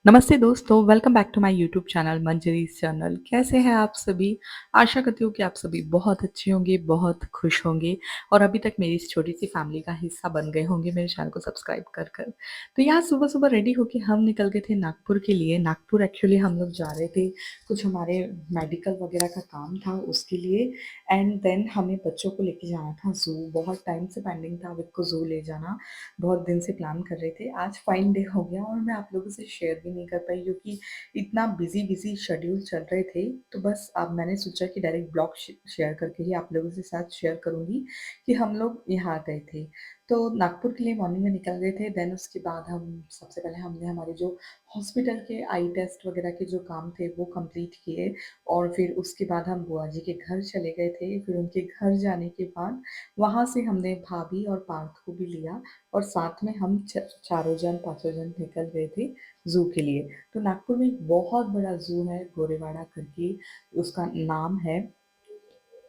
नमस्ते दोस्तों, welcome back to my YouTube channel Manjari's channel. कैसे हैं आप सभी? आशा करती हूँ कि आप सभी बहुत अच्छे होंगे, बहुत खुश होंगे और अभी तक मेरी इस छोटी-सी फैमिली का हिस्सा बन गए होंगे मेरे चैनल को सब्सक्राइब कर कर। तो यहाँ सुबह-सुबह रेडी होके हम निकल गए थे नागपुर के लिए। नागपुर एक्चुअली हम लोग जा रहे थे, कुछ हमारे मेडिकल वगैरह का काम था उसके लिए एंड देन हमें बच्चों को लेके जाना था ज़ू। बहुत टाइम से पेंडिंग था अविक को ज़ू ले जाना। बहुत दिन से प्लान कर रहे थे। आज फाइन डे हो गया और मैं आप लोगों से शेयर भी नहीं कर पाई क्योंकि इतना बिज़ी शेड्यूल चल रहे थे। तो बस अब मैंने सोचा कि डायरेक्ट ब्लॉग शेयर करके ही आप लोगों के साथ शेयर करूँगी कि हम लोग यहाँ गए थे। तो नागपुर के लिए मॉर्निंग में निकल गए थे। देन उसके बाद हम सबसे पहले हमने हमारे जो हॉस्पिटल के आई टेस्ट वगैरह के जो काम थे वो कंप्लीट किए और फिर उसके बाद हम बुआ जी के घर चले गए थे। फिर उनके घर जाने के बाद वहाँ से हमने भाभी और पार्थ को भी लिया और साथ में हम चारों जन पाँचों जन निकल गए थे ज़ू के लिए। तो नागपुर में एक बहुत बड़ा ज़ू है गोरेवाड़ा करके उसका नाम है।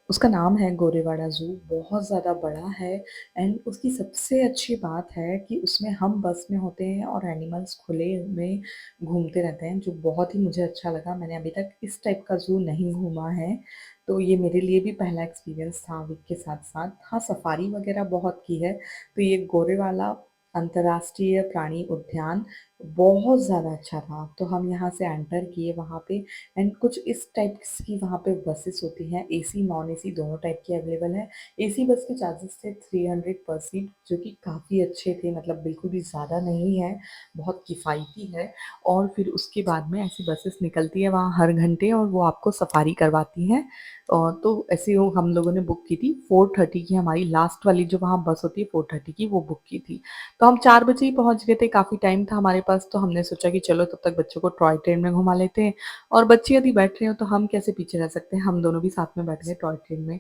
उसका नाम है गोरेवाड़ा ज़ू। बहुत ज़्यादा बड़ा है एंड उसकी सबसे अच्छी बात है कि उसमें हम बस में होते हैं और एनिमल्स खुले में घूमते रहते हैं, जो बहुत ही मुझे अच्छा लगा। मैंने अभी तक इस टाइप का ज़ू नहीं घूमा है, तो ये मेरे लिए भी पहला एक्सपीरियंस था विक के साथ-साथ। हाँ, सफारी वगैरह बहुत की है, तो ये गोरेवाला अंतर्राष्ट्रीय प्राणी उद्यान बहुत ज़्यादा अच्छा था। तो हम यहाँ से एंटर किए वहाँ पे एंड कुछ इस टाइप की वहाँ पे बसेस होती हैं, एसी नॉन एसी दोनों टाइप की अवेलेबल है। एसी बस के चार्जेस थे 300 पर सीट, जो कि काफ़ी अच्छे थे, मतलब बिल्कुल भी ज़्यादा नहीं है, बहुत किफ़ायती है। और फिर उसके बाद में ऐसी बसेस निकलती है वहाँ हर घंटे और वो आपको सफारी करवाती हैं। और तो ऐसे वो हम लोगों ने बुक की थी 4:30 की, हमारी लास्ट वाली जो वहाँ बस होती है 4:30 की, वो बुक की थी। तो हम 4 बजे ही पहुँच गए थे, काफ़ी टाइम था हमारे पास, तो हमने सोचा कि चलो तब तक बच्चों को टॉय ट्रेन में घुमा लेते हैं और बच्चे यदि बैठ रहे हो तो हम कैसे पीछे रह सकते हैं, हम दोनों भी साथ में बैठ गए टॉय ट्रेन में।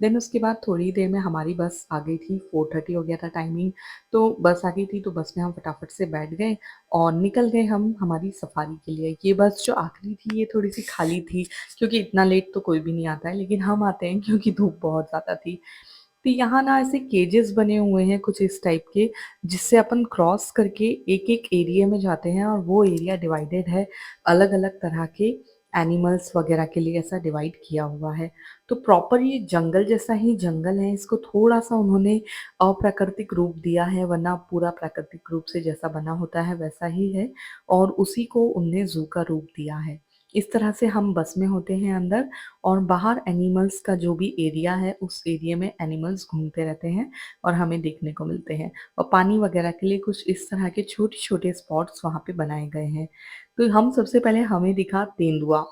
देन उसके बाद थोड़ी देर में हमारी बस आ गई थी, 4:30 हो गया था टाइमिंग, तो बस आ गई थी, तो बस में हम फटाफट से बैठ गए और निकल गए हम हमारी सफारी के लिए। ये बस जो आखिरी थी ये थोड़ी-सी खाली थी क्योंकि इतना लेट तो कोई भी नहीं आता है, लेकिन हम आते हैं क्योंकि धूप बहुत ज़्यादा थी। तो यहाँ ना ऐसे केजेस बने हुए हैं कुछ इस टाइप के, जिससे अपन क्रॉस करके एक-एक एरिया में जाते हैं और वो एरिया डिवाइडेड है अलग-अलग तरह के एनिमल्स वगैरह के लिए, ऐसा डिवाइड किया हुआ है। तो प्रॉपर ये जंगल जैसा ही जंगल है, इसको थोड़ा-सा उन्होंने अप्राकृतिक रूप दिया है, वरना पूरा प्राकृतिक रूप से जैसा बना होता है वैसा ही है और उसी को उनने ज़ू का रूप दिया है। इस तरह से हम बस में होते हैं अंदर और बाहर एनिमल्स का जो भी एरिया है, उस एरिया में एनिमल्स घूमते रहते हैं और हमें देखने को मिलते हैं। और पानी वगैरह के लिए कुछ इस तरह के छोटे-छोटे स्पॉट्स वहाँ पे बनाए गए हैं। तो हम सबसे पहले हमें दिखा तेंदुआ।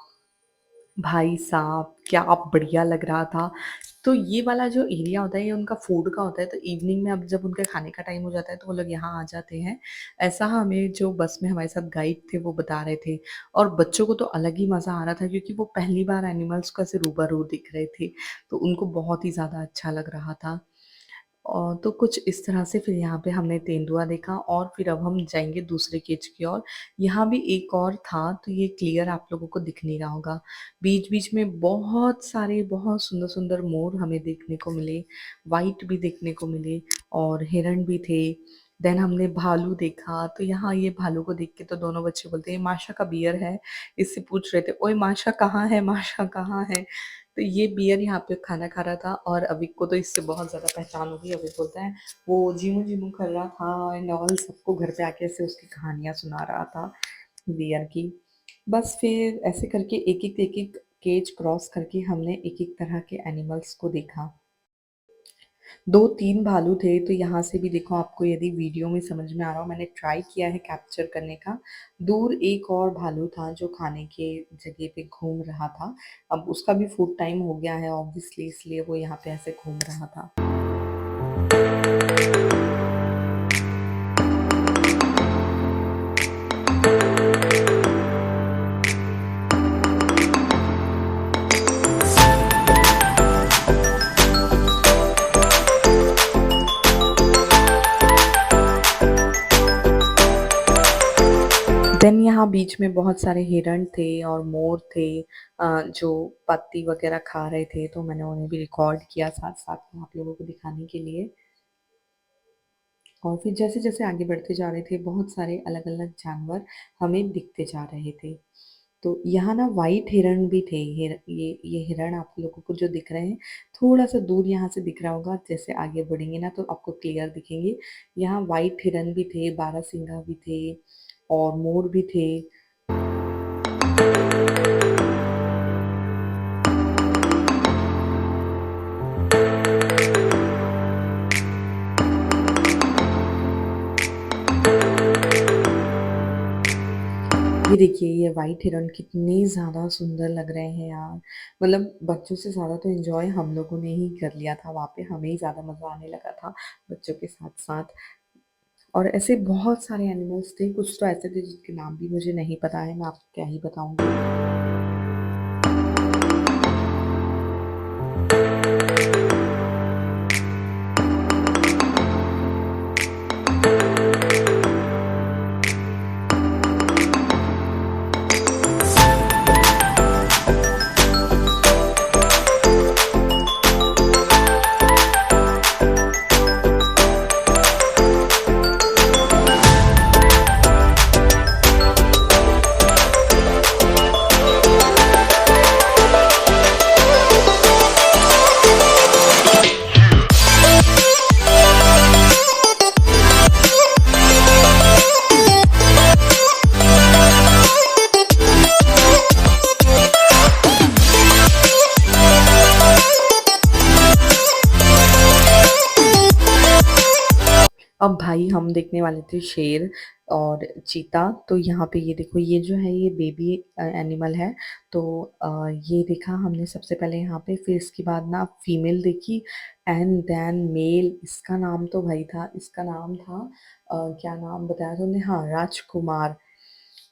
भाई साहब, क्या बढ़िया लग रहा था। तो ये वाला जो एरिया होता है, ये उनका फूड का होता है, तो इवनिंग में अब जब उनके खाने का टाइम हो जाता है, तो वो लोग यहाँ आ जाते हैं। ऐसा हमें जो बस में हमारे साथ गाइड थे, वो बता रहे थे और बच्चों को तो अलग ही मज़ा आ रहा था क्योंकि वो पहली बार एनिमल्स को ऐसे रूबरू दिख रहे थे, तो उनको बहुत ही ज़्यादा अच्छा लग रहा था। और तो कुछ इस तरह से फिर यहाँ पे हमने तेंदुआ देखा और फिर अब हम जाएँगे दूसरे केज की ओर। यहाँ भी एक और था, तो ये क्लियर आप लोगों को दिख नहीं रहा होगा। बीच-बीच में बहुत सारे बहुत सुंदर-सुंदर मोर हमें देखने को मिले, व्हाइट भी देखने को मिले और हिरण भी थे। देन हमने भालू देखा, तो यहाँ ये भालू को देख के तो दोनों बच्चे बोलते हैं, "ये माशा का बियर है।" इससे पूछ रहे थे, "ओए माशा कहाँ है? माशा कहाँ है?" तो ये बियर यहाँ पे खाना खा रहा था और अविक को तो इससे बहुत ज़्यादा पहचान हो गई। अविक बोलता है वो जीमू-जीमू कर रहा था एंड ऑल, सबको घर पे आके ऐसे उसकी कहानियाँ सुना रहा था बियर की। बस फिर ऐसे करके एक-एक केज क्रॉस करके हमने एक-एक तरह के एनिमल्स को देखा। 2-3 भालू थे, तो यहाँ से भी देखो आपको यदि वीडियो में समझ में आ रहा हो, मैंने ट्राई किया है कैप्चर करने का। दूर एक और भालू था जो खाने के जगह पे घूम रहा था। अब उसका भी फूड टाइम हो गया है ऑब्वियसली, इसलिए वो यहाँ पे ऐसे घूम रहा था। देन यहाँ बीच में बहुत सारे हिरण थे और मोर थे जो पत्ती वगैरह खा रहे थे, तो मैंने उन्हें भी रिकॉर्ड किया साथ-साथ में आप लोगों को दिखाने के लिए। और फिर जैसे-जैसे आगे बढ़ते जा रहे थे, बहुत सारे अलग-अलग जानवर हमें दिखते जा रहे थे। तो यहाँ ना व्हाइट हिरण भी थे, ये हिरण आप लोगों को जो दिख रहे हैं, थोड़ा-सा दूर यहाँ से दिख रहा होगा, जैसे आगे बढ़ेंगे ना तो आपको क्लियर दिखेंगे। यहाँ व्हाइट हिरण भी थे, बारहसिंगा भी थे और मोर भी थे। ये देखिए ये व्हाइट हिरण कितने ज़्यादा सुंदर लग रहे हैं यार। मतलब बच्चों से ज़्यादा तो एन्जॉय हम लोगों ने ही कर लिया था वहाँ पे, हमें ही ज़्यादा मज़ा आने लगा था बच्चों के साथ-साथ। और ऐसे बहुत सारे एनिमल्स थे, कुछ तो ऐसे थे जिनके नाम भी मुझे नहीं पता है, मैं आपको क्या ही बताऊँगी। अब भाई हम देखने वाले थे शेर और चीता। तो यहाँ पे ये देखो ये जो है ये बेबी एनिमल है। तो ये देखा हमने सबसे पहले यहाँ पे, फिर इसके बाद ना फीमेल देखी एंड देन मेल। इसका नाम तो भाई था, इसका नाम था क्या नाम बताया था उन्होंने, हाँ राजकुमार।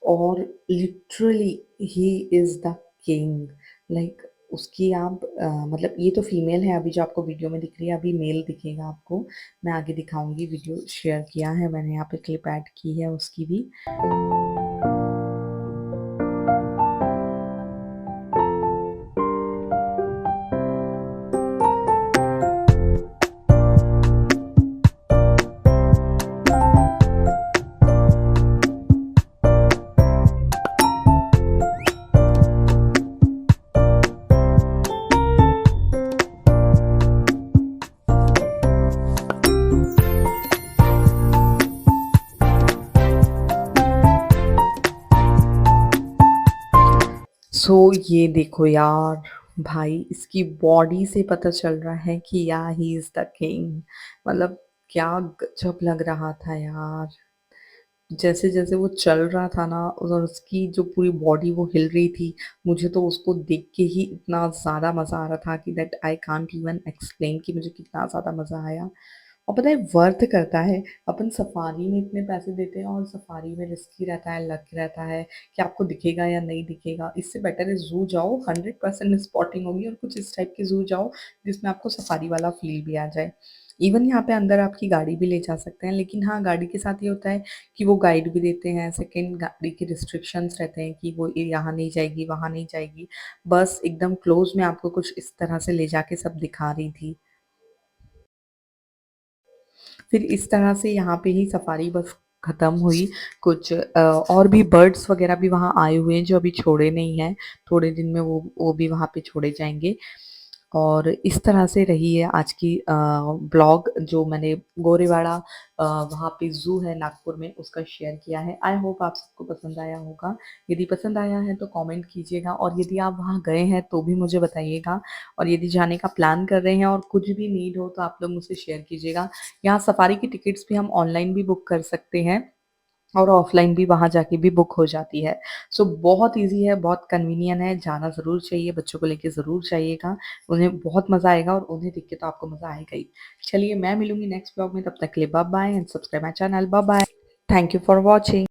और literally he is the king. Like उसकी आप मतलब ये तो फीमेल है अभी जो आपको वीडियो में दिख रही है, अभी मेल दिखेगा आपको। मैं आगे दिखाऊँगी, वीडियो शेयर किया है मैंने, यहाँ पे क्लिप ऐड की है उसकी भी। सो ये देखो यार, भाई इसकी बॉडी से पता चल रहा है कि या ही इज़ द किंग। मतलब क्या गज़ब लग रहा था यार। जैसे-जैसे वो चल रहा था ना और उसकी जो पूरी बॉडी वो हिल रही थी, मुझे तो उसको देख के ही इतना ज़्यादा मज़ा आ रहा था कि that I can't even explain कि मुझे कितना ज़्यादा मज़ा आया। और पता है वर्थ करता है, अपन सफारी में इतने पैसे देते हैं और सफारी में रिस्की रहता है, लक रहता है कि आपको दिखेगा या नहीं दिखेगा। इससे बेटर है ज़ू जाओ, 100% स्पॉटिंग होगी, और कुछ इस टाइप के ज़ू जाओ जिसमें आपको सफारी वाला फ़ील भी आ जाए। इवन यहाँ पे अंदर आपकी गाड़ी भी ले जा सकते हैं, लेकिन हाँ, गाड़ी के साथ ये होता है कि वो गाइड भी देते हैं। सेकंड, गाड़ी के रिस्ट्रिक्शंस रहते हैं कि वो ये यहाँ नहीं जाएगी, वहाँ नहीं जाएगी। बस एकदम क्लोज़ में आपको कुछ इस तरह से ले जाके सब दिखा रही थी। फिर इस तरह से यहाँ पे ही सफारी बस ख़त्म हुई। कुछ और भी बर्ड्स वग़ैरह भी वहाँ आए हुए हैं जो अभी छोड़े नहीं हैं। थोड़े दिन में वो भी वहाँ पे छोड़े जाएँगे। और इस तरह से रही है आज की ब्लॉग जो मैंने गोरेवाड़ा वहाँ पे ज़ू है नागपुर में, उसका शेयर किया है। आई होप आप सबको पसंद आया होगा। यदि पसंद आया है तो कमेंट कीजिएगा, और यदि आप वहाँ गए हैं तो भी मुझे बताइएगा। और यदि जाने का प्लान कर रहे हैं और कुछ भी नीड हो तो आप लोग मुझसे शेयर कीजिएगा। यहाँ सफारी की टिकट्स भी हम ऑनलाइन भी बुक कर सकते हैं और ऑफ़लाइन भी वहाँ जाके भी बुक हो जाती है। सो बहुत ईज़ी है, बहुत कन्वीनिएंट है, जाना ज़रूर चाहिए, बच्चों को लेके ज़रूर जाइएगा। उन्हें बहुत मज़ा आएगा और उन्हें देख के तो आपको मज़ा आएगा ही। चलिए मैं मिलूँगी नेक्स्ट ब्लॉग में, तब तक के लिए bye bye and subscribe my channel. Bye bye. Thank you for watching.